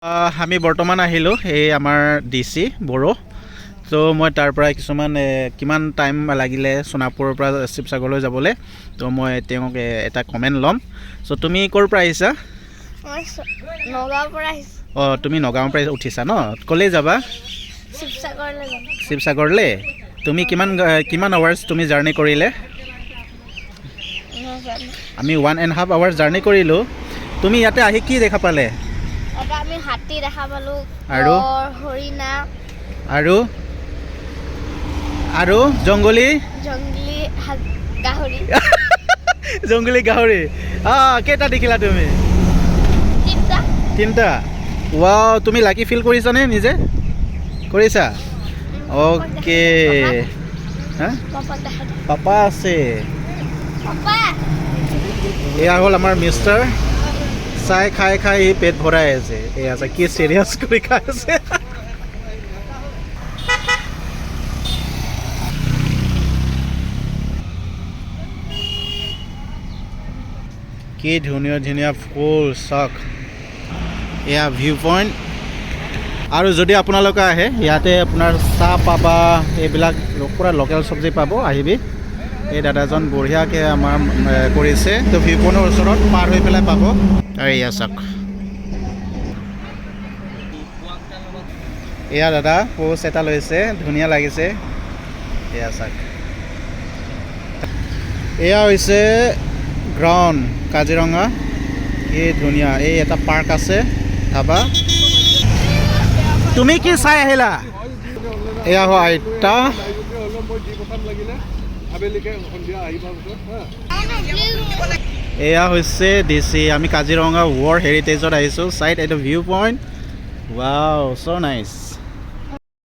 আমি বৰ্তমান আহিলোঁ এই আমাৰ ডিচি বড়ো তো মই তাৰ পৰা কিছুমান কিমান টাইম লাগিলে সোণাপুৰৰ পৰা শিৱসাগৰলৈ যাবলৈ তো মই তেওঁক এটা কমেণ্ট ল'ম চ' তুমি ক'ৰ পৰা আহিছা নগাঁৱৰ পৰা আহিছোঁ অঁ তুমি নগাঁৱৰ পৰা উঠিছা ন ক'লৈ যাবা শিৱসাগৰলৈ যাম শিৱসাগৰলৈ তুমি কিমান আৱাৰ্ছ তুমি জাৰ্ণি কৰিলে নাজানো আমি 1.5 আৱাৰ্ছ জাৰ্ণি কৰিলোঁ তুমি ইয়াতে আহি কি দেখা পালে এটা আমি হাতী দেখা পালোঁ আৰু? গড়, হৰিণা আৰু আৰু জংগলী গাহৰি জংগলী গাহৰি কেইটা দেখিলা তুমি তিনিটা ৱাও তুমি লাকি ফিল কৰিছানে নিজে কৰিছা অ'কে হা পাপা আছে এয়া হ'ল আমাৰ মিষ্টাৰ চাই খাই খাই সি পেট ভৰাই আছে এয়া আছে কি চিৰিয়াছ কৰি খাই আছে কি ধুনীয়া ধুনীয়া ফুল চাওক এয়া ভিউ পইণ্ট আৰু যদি আপোনালোকে আহে ইয়াতে আপোনাৰ চাহ পাবা এইবিলাক পূৰা লোকেল চব্জি পাব আহিবি এই দাদাজন বঢ়িয়াকৈ আমাৰ কৰিছে তো ভিউ পইণ্টৰ ওচৰত পাৰ হৈ পেলাই পাব আৰু এয়া চাওক এয়া দাদা প'ষ্ট এটা লৈছে ধুনীয়া লাগিছে এয়া চাওক এয়া হৈছে গ্ৰাউণ্ড কাজিৰঙা এই ধুনীয়া এই এটা পাৰ্ক আছে চাবা তুমি কি চাই আহিলা এয়া হয় আইতা এয়া হৈছে ডিচি আমি কাজিৰঙা ৱৰ্ল্ড হেৰিটেজত আহিছোঁ চাইড এইটো ভিউ পইণ্ট ৱাও ছ' নাইচ